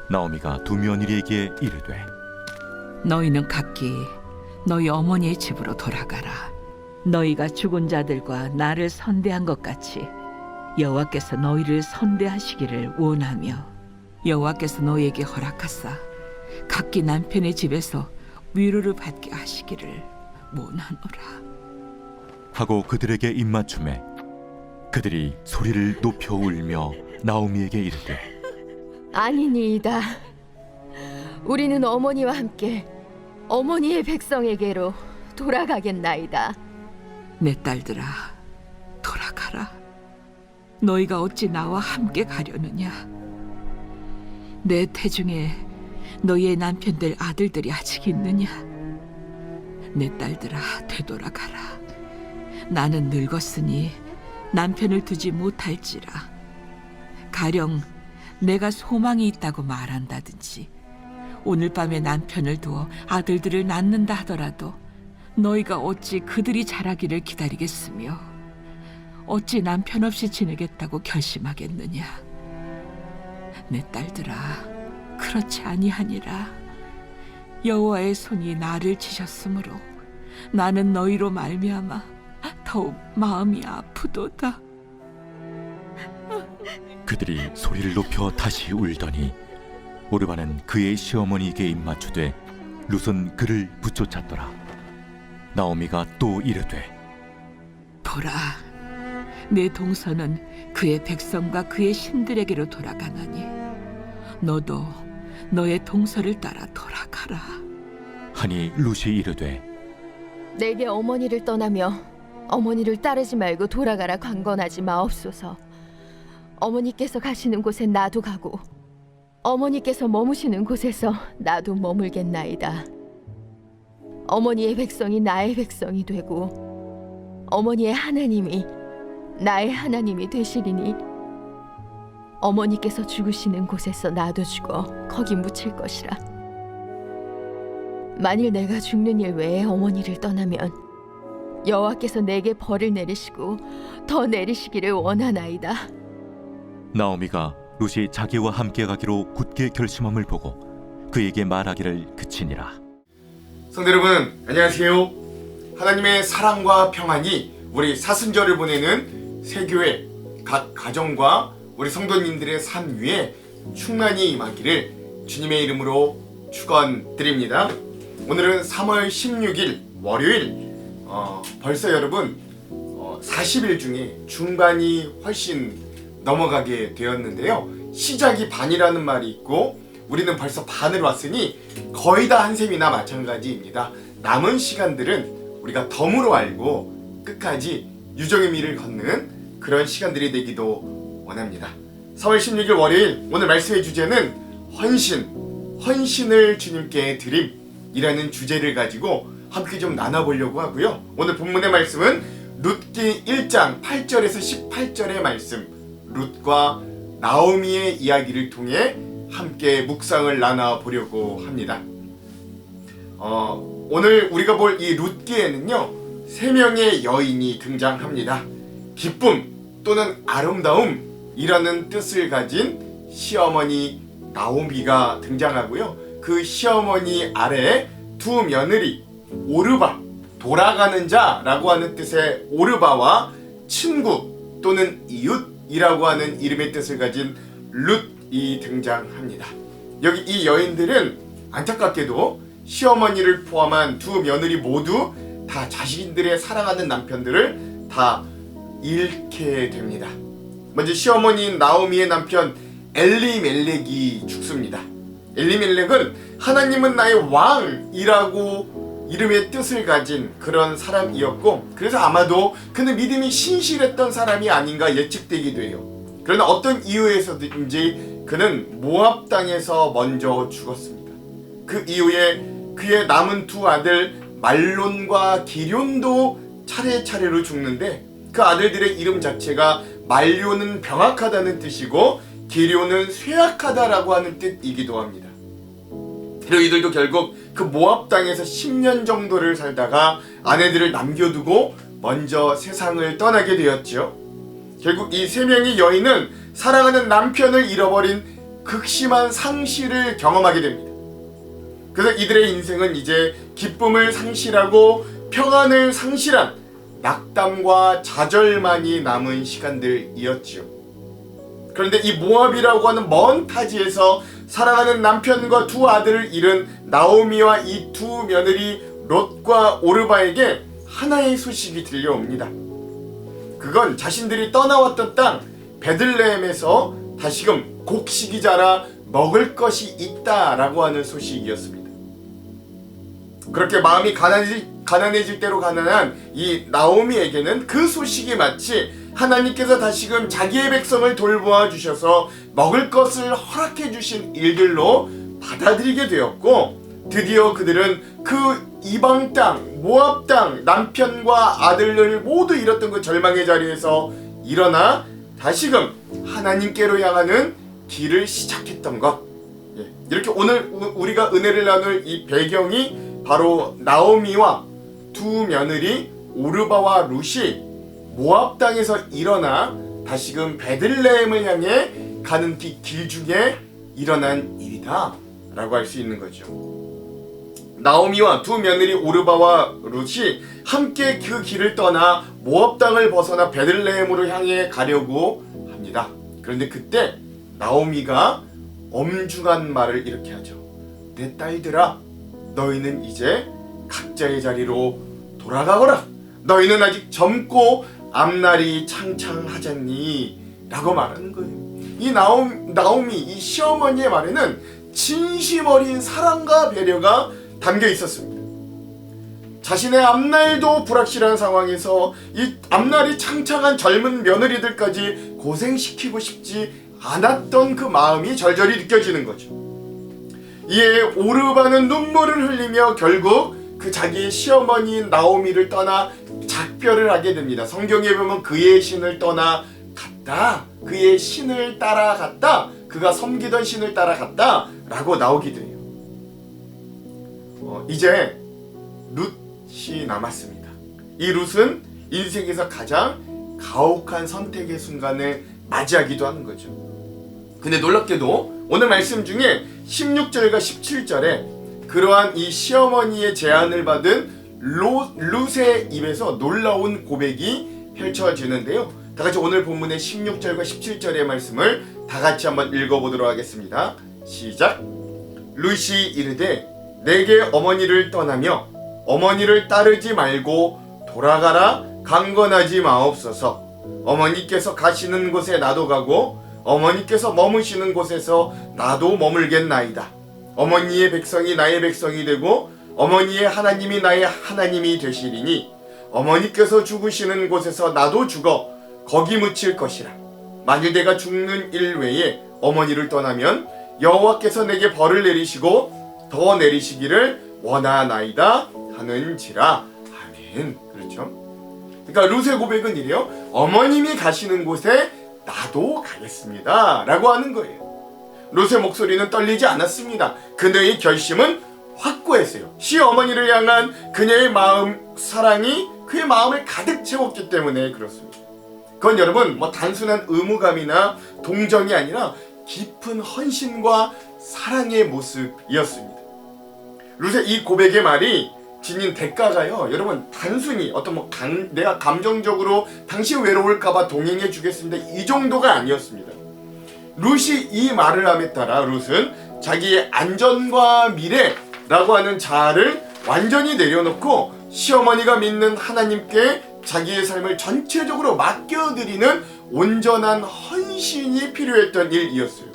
나오미가 두 며느리에게 이르되 너희는 각기 너희 어머니의 집으로 돌아가라. 너희가 죽은 자들과 나를 선대한 것 같이 여호와께서 너희를 선대하시기를 원하며 여호와께서 너희에게 허락하사 각기 남편의 집에서 위로를 받게 하시기를 원하노라. 하고 그들에게 입맞춤에 그들이 소리를 높여 울며 나오미에게 이르되 아니니이다. 우리는 어머니와 함께 어머니의 백성에게로 돌아가겠나이다. 내 딸들아, 돌아가라. 너희가 어찌 나와 함께 가려느냐? 내 태중에 너희의 남편들 아들들이 아직 있느냐? 내 딸들아, 되돌아가라. 나는 늙었으니 남편을 두지 못할지라. 가령 내가 소망이 있다고 말한다든지 오늘 밤에 남편을 두어 아들들을 낳는다 하더라도 너희가 어찌 그들이 자라기를 기다리겠으며 어찌 남편 없이 지내겠다고 결심하겠느냐? 내 딸들아, 그렇지 아니하니라. 여호와의 손이 나를 치셨으므로 나는 너희로 말미암아 더욱 마음이 아프도다. 그들이 소리를 높여 다시 울더니 오르바는 그의 시어머니에게 입맞추되 룻은 그를 붙쫓았더라. 나오미가 또 이르되 보라, 내 동서는 그의 백성과 그의 신들에게로 돌아가나니 너도 너의 동서를 따라 돌아가라. 하니 룻이 이르되 내게 어머니를 떠나며 어머니를 따르지 말고 돌아가라 강건하지 마옵소서. 어머니께서 가시는 곳에 나도 가고 어머니께서 머무시는 곳에서 나도 머물겠나이다. 어머니의 백성이 나의 백성이 되고 어머니의 하나님이 나의 하나님이 되시리니 어머니께서 죽으시는 곳에서 나도 죽어 거기 묻힐 것이라. 만일 내가 죽는 일 외에 어머니를 떠나면 여호와께서 내게 벌을 내리시고 더 내리시기를 원하나이다. 나오미가 룻이 자기와 함께 가기로 굳게 결심함을 보고 그에게 말하기를 그치니라. 성도 여러분, 안녕하세요. 하나님의 사랑과 평안이 우리 사순절을 보내는 새교회 각 가정과 우리 성도님들의 삶 위에 충만히 임하기를 주님의 이름으로 축원드립니다. 오늘은 3월 16일 월요일. 벌써 여러분 40일 중에 중반이 훨씬 넘어가게 되었는데요. 시작이 반이라는 말이 있고 우리는 벌써 반을 왔으니 거의 다 한 셈이나 마찬가지입니다. 남은 시간들은 우리가 덤으로 알고 끝까지 유정의 미를 걷는 그런 시간들이 되기도 원합니다. 4월 16일 월요일, 오늘 말씀의 주제는 헌신을 주님께 드림이라는 주제를 가지고 함께 좀 나눠보려고 하고요. 오늘 본문의 말씀은 룻기 1장 8절에서 18절의 말씀, 룻과 나오미의 이야기를 통해 함께 묵상을 나눠보려고 합니다. 오늘 우리가 볼 이 룻기에는요 3명의 여인이 등장합니다. 기쁨 또는 아름다움이라는 뜻을 가진 시어머니 나오미가 등장하고요. 그 시어머니 아래에 두 며느리 오르바, 돌아가는 자라고 하는 뜻의 오르바와 친구 또는 이웃이라고 하는 이름의 뜻을 가진 룻이 등장합니다. 여기 이 여인들은 안타깝게도 시어머니를 포함한 두 며느리 모두 다 자신들의 사랑하는 남편들을 다 잃게 됩니다. 먼저 시어머니인 나오미의 남편 엘리멜렉이 죽습니다. 엘리멜렉은 하나님은 나의 왕이라고 이름의 뜻을 가진 그런 사람이었고, 그래서 아마도 그는 믿음이 신실했던 사람이 아닌가 예측되기도 해요. 그러나 어떤 이유에서든지 그는 모압 땅에서 먼저 죽었습니다. 그 이후에 그의 남은 두 아들 말론과 기럨도 차례차례로 죽는데, 그 아들들의 이름 자체가 말론은 병악하다는 뜻이고 기럨은 쇠약하다라고 하는 뜻이기도 합니다. 그리고 이들도 결국 그 모압 땅에서 10년 정도를 살다가 아내들을 남겨두고 먼저 세상을 떠나게 되었죠. 결국 이 3명의 여인은 사랑하는 남편을 잃어버린 극심한 상실을 경험하게 됩니다. 그래서 이들의 인생은 이제 기쁨을 상실하고 평안을 상실한 낙담과 좌절만이 남은 시간들이었지요. 그런데 이 모압이라고 하는 먼 타지에서 사랑하는 남편과 두 아들을 잃은 나오미와 이 두 며느리 롯과 오르바에게 하나의 소식이 들려옵니다. 그건 자신들이 떠나왔던 땅 베들레헴에서 다시금 곡식이 자라 먹을 것이 있다라고 하는 소식이었습니다. 그렇게 마음이 가난해질 대로 가난한 이 나오미에게는 그 소식이 마치 하나님께서 다시금 자기의 백성을 돌보아 주셔서 먹을 것을 허락해 주신 일들로 받아들이게 되었고, 드디어 그들은 그 이방 땅, 모압 땅, 남편과 아들을 모두 잃었던 그 절망의 자리에서 일어나 다시금 하나님께로 향하는 길을 시작했던 것. 이렇게 오늘 우리가 은혜를 나눌 이 배경이 바로 나오미와 두 며느리 오르바와 룻이 모압 땅에서 일어나 다시금 베들레헴을 향해 가는 길 중에 일어난 일이다 라고 할 수 있는 거죠. 나오미와 두 며느리 오르바와 룻이 함께 그 길을 떠나 모압 땅을 벗어나 베들레헴으로 향해 가려고 합니다. 그런데 그때 나오미가 엄중한 말을 이렇게 하죠. 내 딸들아, 너희는 이제 각자의 자리로 돌아가거라. 너희는 아직 젊고 앞날이 창창하잖니 라고 말하는 거예요. 이 나오미, 이 시어머니의 말에는 진심 어린 사랑과 배려가 담겨 있었습니다. 자신의 앞날도 불확실한 상황에서 이 앞날이 창창한 젊은 며느리들까지 고생시키고 싶지 않았던 그 마음이 절절히 느껴지는 거죠. 이에 오르바는 눈물을 흘리며 결국 그 자기의 시어머니인 나오미를 떠나 작별을 하게 됩니다. 성경에 보면 그의 신을 떠나 갔다, 그의 신을 따라갔다, 그가 섬기던 신을 따라갔다 라고 나오기도 해요. 이제 룻이 남았습니다. 이 룻은 인생에서 가장 가혹한 선택의 순간을 맞이하기도 하는 거죠. 근데 놀랍게도 오늘 말씀 중에 16절과 17절에 그러한 이 시어머니의 제안을 받은 룻의 입에서 놀라운 고백이 펼쳐지는데요. 다같이 오늘 본문의 16절과 17절의 말씀을 다같이 한번 읽어보도록 하겠습니다. 시작. 룻이 이르되 내게 어머니를 떠나며 어머니를 따르지 말고 돌아가라 강건하지 마옵소서. 어머니께서 가시는 곳에 나도 가고 어머니께서 머무시는 곳에서 나도 머물겠나이다. 어머니의 백성이 나의 백성이 되고 어머니의 하나님이 나의 하나님이 되시리니 어머니께서 죽으시는 곳에서 나도 죽어 거기 묻힐 것이라. 만일 내가 죽는 일 외에 어머니를 떠나면 여호와께서 내게 벌을 내리시고 더 내리시기를 원하나이다 하는지라. 아멘. 그렇죠? 그러니까 룻의 고백은 이래요. 어머님이 가시는 곳에 나도 가겠습니다 라고 하는 거예요. 룻의 목소리는 떨리지 않았습니다. 그녀의 결심은 확고했어요. 시어머니를 향한 그녀의 마음, 사랑이 그의 마음을 가득 채웠기 때문에 그렇습니다. 그건 여러분 단순한 의무감이나 동정이 아니라 깊은 헌신과 사랑의 모습이었습니다. 룻의 이 고백의 말이 지닌 대가가요, 여러분 단순히 어떤 내가 감정적으로 당신 외로울까봐 동행해 주겠습니다 이 정도가 아니었습니다. 룻이 이 말을 함에 따라 룻은 자기의 안전과 미래라고 하는 자아를 완전히 내려놓고 시어머니가 믿는 하나님께 자기의 삶을 전체적으로 맡겨드리는 온전한 헌신이 필요했던 일이었어요.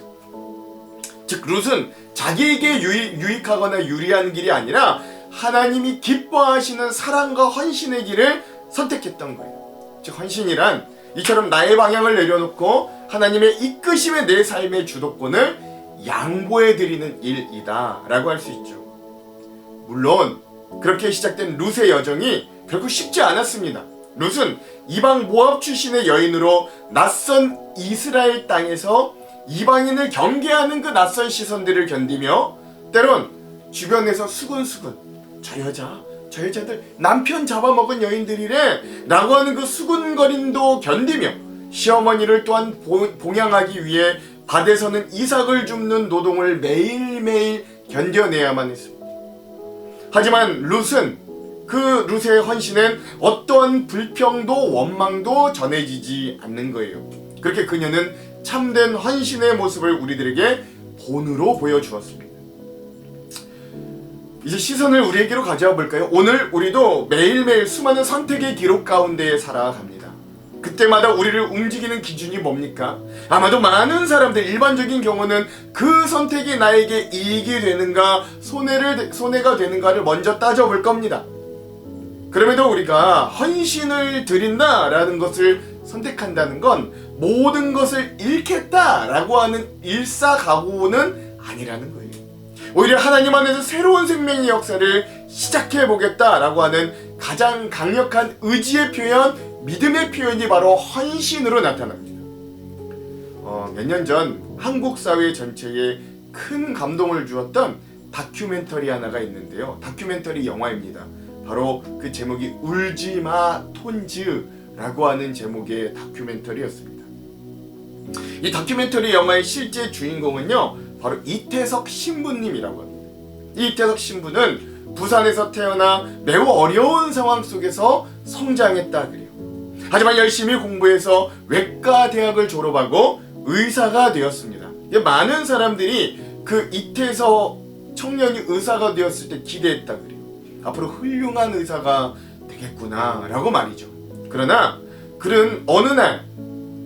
즉 룻은 자기에게 유익하거나 유리한 길이 아니라 하나님이 기뻐하시는 사랑과 헌신의 길을 선택했던 거예요. 즉 헌신이란 이처럼 나의 방향을 내려놓고 하나님의 이끄심에 내 삶의 주도권을 양보해드리는 일이다 라고 할 수 있죠. 물론 그렇게 시작된 룻의 여정이 결국 쉽지 않았습니다. 룻은 이방 모압 출신의 여인으로 낯선 이스라엘 땅에서 이방인을 경계하는 그 낯선 시선들을 견디며 때론 주변에서 수근수근 저 여자들 남편 잡아먹은 여인들이래 라고 하는 그 수군거림도 견디며 시어머니를 또한 봉양하기 위해 밭에서는 이삭을 줍는 노동을 매일매일 견뎌내야만 했습니다. 하지만 룻은 그 룻의 헌신엔 어떠한 불평도 원망도 전해지지 않는 거예요. 그렇게 그녀는 참된 헌신의 모습을 우리들에게 본으로 보여주었습니다. 이제 시선을 우리에게로 가져와 볼까요? 오늘 우리도 매일매일 수많은 선택의 기록 가운데 살아갑니다. 그때마다 우리를 움직이는 기준이 뭡니까? 아마도 많은 사람들, 일반적인 경우는 그 선택이 나에게 이익이 되는가, 손해가 되는가를 먼저 따져볼 겁니다. 그럼에도 우리가 헌신을 드린다라는 것을 선택한다는 건 모든 것을 잃겠다라고 하는 일사각오는 아니라는 거예요. 오히려 하나님 안에서 새로운 생명의 역사를 시작해보겠다라고 하는 가장 강력한 의지의 표현, 믿음의 표현이 바로 헌신으로 나타납니다. 몇 년 전 한국 사회 전체에 큰 감동을 주었던 다큐멘터리 하나가 있는데요. 다큐멘터리 영화입니다. 바로 그 제목이 울지마 톤즈라고 하는 제목의 다큐멘터리였습니다. 이 다큐멘터리 영화의 실제 주인공은요, 바로 이태석 신부님이라고 합니다. 이 이태석 신부는 부산에서 태어나 매우 어려운 상황 속에서 성장했다 그래요. 하지만 열심히 공부해서 외과 대학을 졸업하고 의사가 되었습니다. 많은 사람들이 그 이태석 청년이 의사가 되었을 때 기대했다 그래요. 앞으로 훌륭한 의사가 되겠구나 라고 말이죠. 그러나 그는 어느 날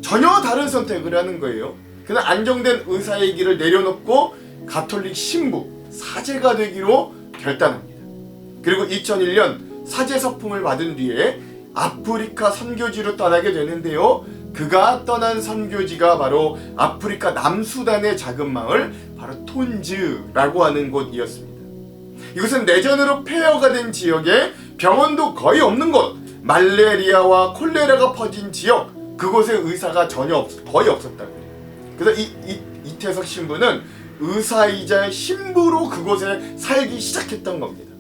전혀 다른 선택을 하는 거예요. 그는 안정된 의사의 길을 내려놓고 가톨릭 신부, 사제가 되기로 결단합니다. 그리고 2001년 사제 서품을 받은 뒤에 아프리카 선교지로 떠나게 되는데요. 그가 떠난 선교지가 바로 아프리카 남수단의 작은 마을, 바로 톤즈라고 하는 곳이었습니다. 이곳은 내전으로 폐허가 된 지역에 병원도 거의 없는 곳, 말레리아와 콜레라가 퍼진 지역, 그곳에 의사가 거의 없었다 그래요. 그래서 이태석 신부는 의사이자 신부로 그곳에 살기 시작했던 겁니다.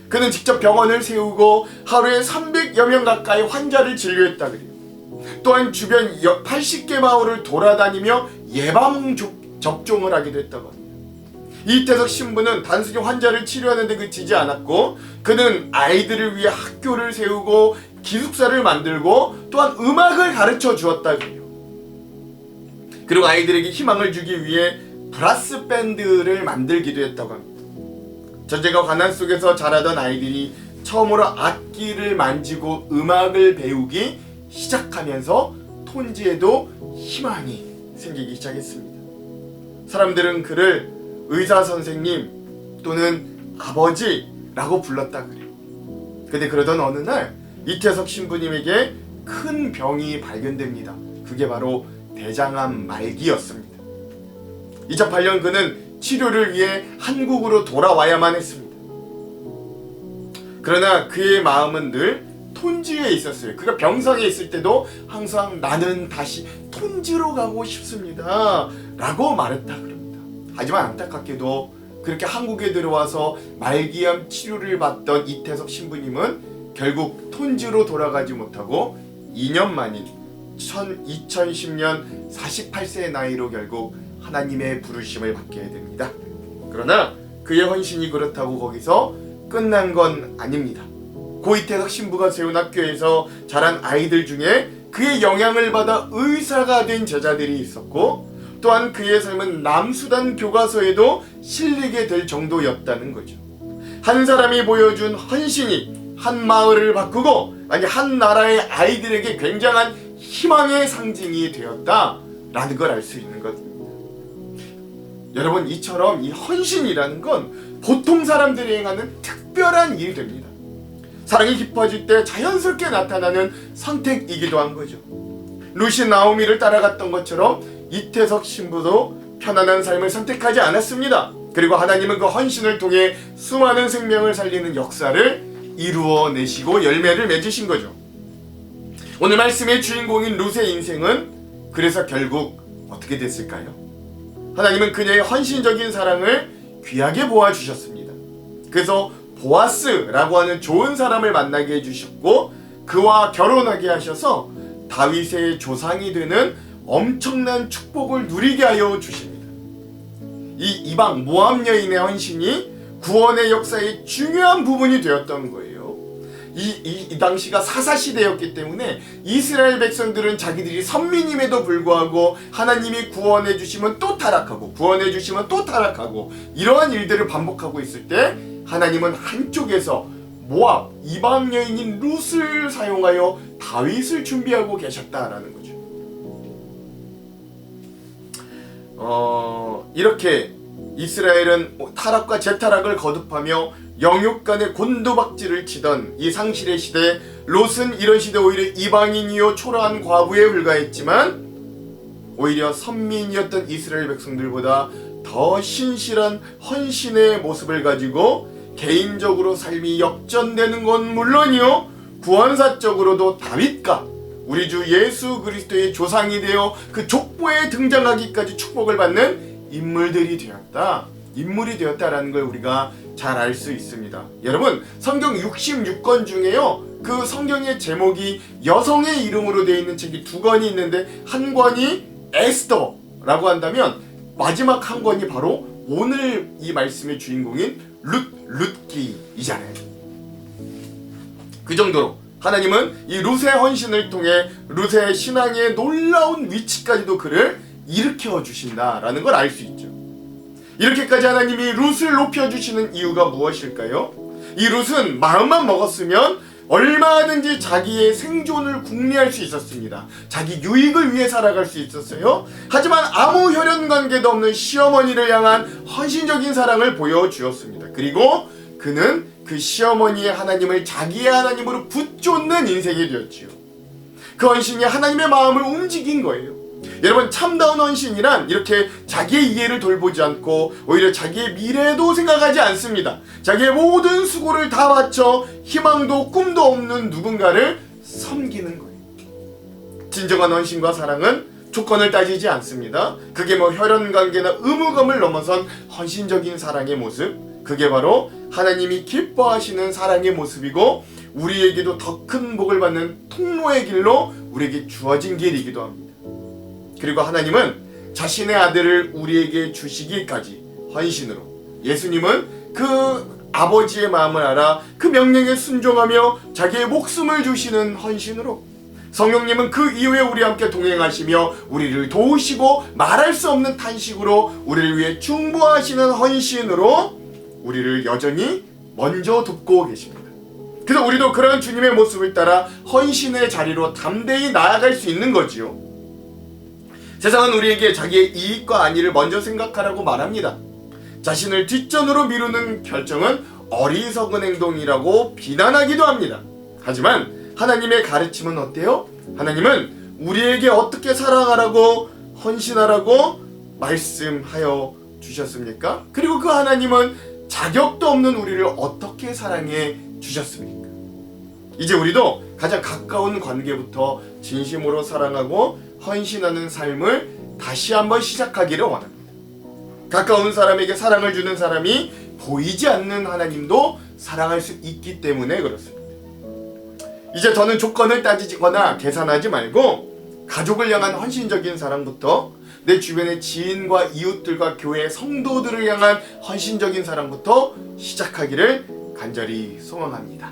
그는 직접 병원을 세우고 하루에 300여 명 가까이 환자를 진료했다 그래요. 또한 주변 80개 마을을 돌아다니며 예방 접종을 하기도 했다고 합니다. 이태석 신부는 단순히 환자를 치료하는 데 그치지 않았고, 그는 아이들을 위해 학교를 세우고 기숙사를 만들고 또한 음악을 가르쳐 주었다 그래요. 그리고 아이들에게 희망을 주기 위해 브라스 밴드를 만들기도 했다고 합니다. 전쟁과 가난 속에서 자라던 아이들이 처음으로 악기를 만지고 음악을 배우기 시작하면서 톤지에도 희망이 생기기 시작했습니다. 사람들은 그를 의사 선생님 또는 아버지라고 불렀다 그래요. 근데 그러던 어느 날 이태석 신부님에게 큰 병이 발견됩니다. 그게 바로 대장암 말기였습니다. 2008년 그는 치료를 위해 한국으로 돌아와야만 했습니다. 그러나 그의 마음은 늘 톤지에 있었어요. 그가 병상에 있을 때도 항상 나는 다시 톤지로 가고 싶습니다 라고 말했다 그럽니다. 하지만 안타깝게도 그렇게 한국에 들어와서 말기암 치료를 받던 이태석 신부님은 결국 톤지로 돌아가지 못하고 2년 만인 2010년 48세의 나이로 결국 하나님의 부르심을 받게 됩니다. 그러나 그의 헌신이 그렇다고 거기서 끝난 건 아닙니다. 고 이태석 신부가 세운 학교에서 자란 아이들 중에 그의 영향을 받아 의사가 된 제자들이 있었고, 또한 그의 삶은 남수단 교과서에도 실리게 될 정도였다는 거죠. 한 사람이 보여준 헌신이 한 마을을 바꾸고, 아니 한 나라의 아이들에게 굉장한 희망의 상징이 되었다라는 걸 알 수 있는 것입니다. 여러분, 이처럼 이 헌신이라는 건 보통 사람들이 행하는 특별한 일이 됩니다. 사랑이 깊어질 때 자연스럽게 나타나는 선택이기도 한 거죠. 룻이 나오미를 따라갔던 것처럼 이태석 신부도 편안한 삶을 선택하지 않았습니다. 그리고 하나님은 그 헌신을 통해 수많은 생명을 살리는 역사를 이루어내시고 열매를 맺으신 거죠. 오늘 말씀의 주인공인 룻의 인생은 그래서 결국 어떻게 됐을까요? 하나님은 그녀의 헌신적인 사랑을 귀하게 보아주셨습니다. 그래서 보아스라고 하는 좋은 사람을 만나게 해주셨고, 그와 결혼하게 하셔서 다윗의 조상이 되는 엄청난 축복을 누리게 하여 주십니다. 이 이방 모압 여인의 헌신이 구원의 역사의 중요한 부분이 되었던 거예요. 이 당시가 사사시대였기 때문에 이스라엘 백성들은 자기들이 선민임에도 불구하고 하나님이 구원해 주시면 또 타락하고 구원해 주시면 또 타락하고 이러한 일들을 반복하고 있을 때 하나님은 한쪽에서 모압 이방 여인인 룻을 사용하여 다윗을 준비하고 계셨다라는 거죠. 이렇게 이스라엘은 타락과 재타락을 거듭하며 영육 간의 곤두박질을 치던 이 상실의 시대, 롯은 이런 시대 오히려 이방인이요 초라한 과부에 불과했지만 오히려 선민이었던 이스라엘 백성들보다 더 신실한 헌신의 모습을 가지고 개인적으로 삶이 역전되는 건 물론이요 구원사적으로도 다윗과 우리 주 예수 그리스도의 조상이 되어 그 족보에 등장하기까지 축복을 받는 인물이 되었다라는 걸 우리가 잘 알 수 있습니다. 여러분 성경 66권 중에요 그 성경의 제목이 여성의 이름으로 되어 있는 책이 2권이 있는데 한 권이 에스더라고 한다면 마지막 한 권이 바로 오늘 이 말씀의 주인공인 룻기이잖아요. 그 정도로 하나님은 이 룻의 헌신을 통해 룻의 신앙의 놀라운 위치까지도 그를 일으켜 주신다라는 걸 알 수 있죠. 이렇게까지 하나님이 룻을 높여주시는 이유가 무엇일까요? 이 룻은 마음만 먹었으면 얼마든지 자기의 생존을 궁리할 수 있었습니다. 자기 유익을 위해 살아갈 수 있었어요. 하지만 아무 혈연관계도 없는 시어머니를 향한 헌신적인 사랑을 보여주었습니다. 그리고 그는 그 시어머니의 하나님을 자기의 하나님으로 붙쫓는 인생이 되었지요. 그 헌신이 하나님의 마음을 움직인 거예요. 여러분 참다운 헌신이란 이렇게 자기의 이해를 돌보지 않고 오히려 자기의 미래도 생각하지 않습니다. 자기의 모든 수고를 다 바쳐 희망도 꿈도 없는 누군가를 섬기는 거예요. 진정한 헌신과 사랑은 조건을 따지지 않습니다. 그게 뭐 혈연관계나 의무감을 넘어선 헌신적인 사랑의 모습, 그게 바로 하나님이 기뻐하시는 사랑의 모습이고 우리에게도 더 큰 복을 받는 통로의 길로 우리에게 주어진 길이기도 합니다. 그리고 하나님은 자신의 아들을 우리에게 주시기까지 헌신으로, 예수님은 그 아버지의 마음을 알아 그 명령에 순종하며 자기의 목숨을 주시는 헌신으로, 성령님은 그 이후에 우리와 함께 동행하시며 우리를 도우시고 말할 수 없는 탄식으로 우리를 위해 중보하시는 헌신으로 우리를 여전히 먼저 돕고 계십니다. 그래서 우리도 그런 주님의 모습을 따라 헌신의 자리로 담대히 나아갈 수 있는 거지요. 세상은 우리에게 자기의 이익과 안위를 먼저 생각하라고 말합니다. 자신을 뒷전으로 미루는 결정은 어리석은 행동이라고 비난하기도 합니다. 하지만 하나님의 가르침은 어때요? 하나님은 우리에게 어떻게 살아가라고 헌신하라고 말씀하여 주셨습니까? 그리고 그 하나님은 자격도 없는 우리를 어떻게 사랑해 주셨습니까? 이제 우리도 가장 가까운 관계부터 진심으로 사랑하고 헌신하는 삶을 다시 한번 시작하기를 원합니다. 가까운 사람에게 사랑을 주는 사람이 보이지 않는 하나님도 사랑할 수 있기 때문에 그렇습니다. 이제 더는 조건을 따지거나 계산하지 말고 가족을 향한 헌신적인 사랑부터, 내 주변의 지인과 이웃들과 교회 성도들을 향한 헌신적인 사랑부터 시작하기를 간절히 소망합니다.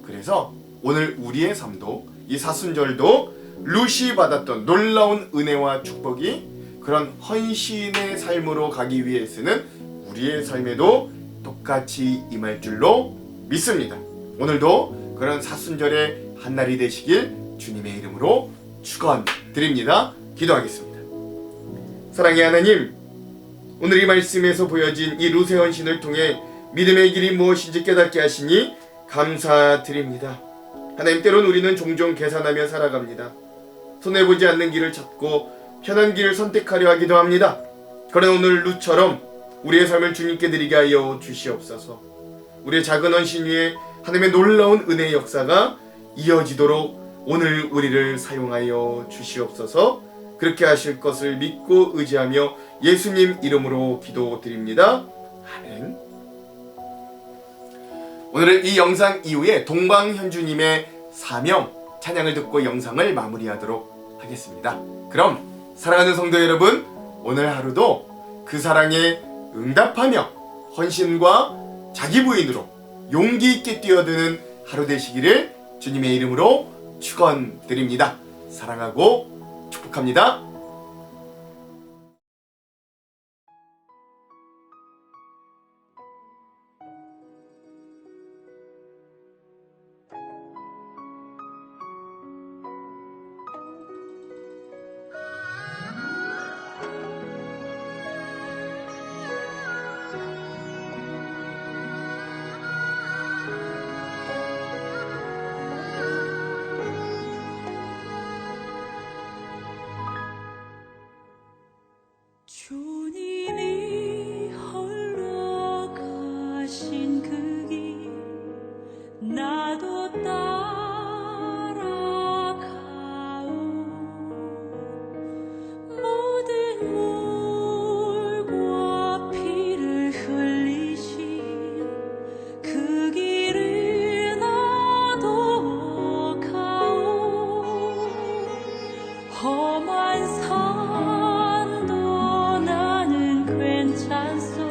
그래서 오늘 우리의 삶도, 이 사순절도 룻이 받았던 놀라운 은혜와 축복이 그런 헌신의 삶으로 가기 위해서는 우리의 삶에도 똑같이 임할 줄로 믿습니다. 오늘도 그런 사순절의 한날이 되시길 주님의 이름으로 축원드립니다. 기도하겠습니다. 사랑의 하나님, 오늘 이 말씀에서 보여진 이 룻의 헌신을 통해 믿음의 길이 무엇인지 깨닫게 하시니 감사드립니다. 하나님, 때론 우리는 종종 계산하며 살아갑니다. 손해보지 않는 길을 찾고 편한 길을 선택하려 하기도 합니다. 그러나 오늘 룻처럼 우리의 삶을 주님께 드리게 하여 주시옵소서. 우리의 작은 헌신 위에 하나님의 놀라운 은혜의 역사가 이어지도록 오늘 우리를 사용하여 주시옵소서. 그렇게 하실 것을 믿고 의지하며 예수님 이름으로 기도드립니다. 아멘. 오늘은 이 영상 이후에 동방현주님의 사명 찬양을 듣고 영상을 마무리하도록 하겠습니다. 그럼 사랑하는 성도 여러분, 오늘 하루도 그 사랑에 응답하며 헌신과 자기 부인으로 용기 있게 뛰어드는 하루 되시기를 주님의 이름으로 축원드립니다. 사랑하고 축복합니다. 주님이 홀로 가신 그 길 나도 따라가오. 모든 물과 피를 흘리신 그 길을 나도 가오. 험한 산도 나는 괜찮소.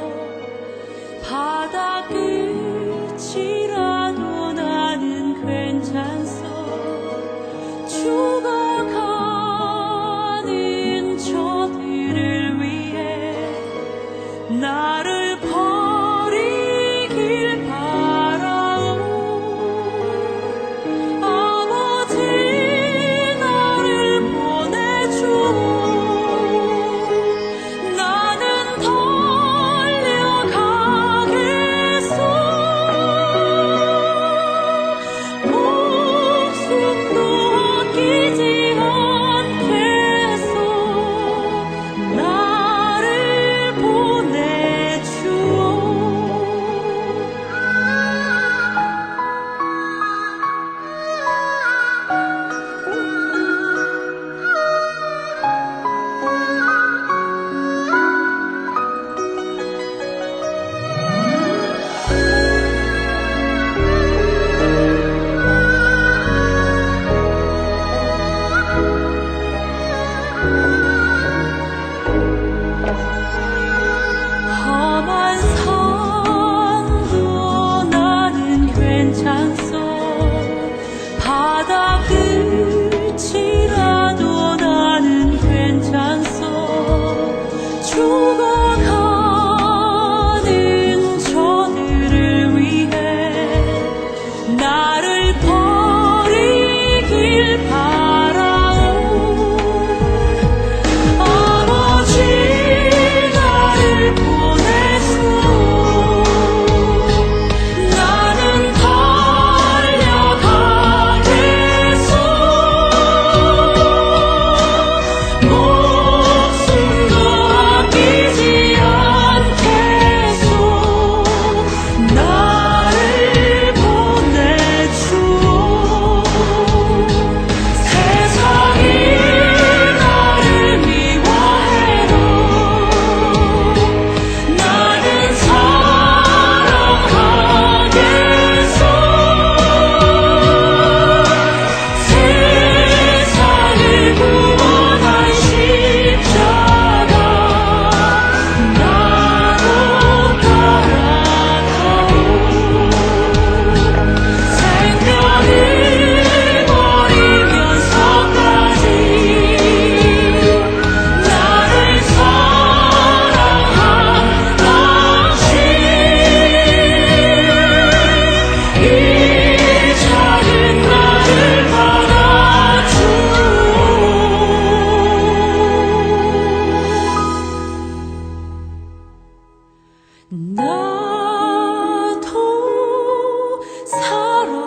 바다 끝이라도 나는 괜찮소. 죽어가는 저들을 위해 나를 버리길 바라오. 아버지 나를 보내주오. 나는 달려가겠소. 목숨도 아끼지 않겠소. 나를 보내주오. 험한 산도 나는 괜찮소. 바다 끝이라도 나는 괜찮소. 죽어가는 저들을 위해 나를 버리길 바라오. 아버지 나를 보내소. 나는 달려가겠소. 목숨도 아끼지 않겠소. 나를 보내주오. 세상이 나를 미워해도 나는 사랑하겠소. 세상을 구원한 십자가 나도 따라가고. 생명을 버리면서까지 나를 사랑한 당신. 이 작은 나를 받아주오. 나도 사랑하오.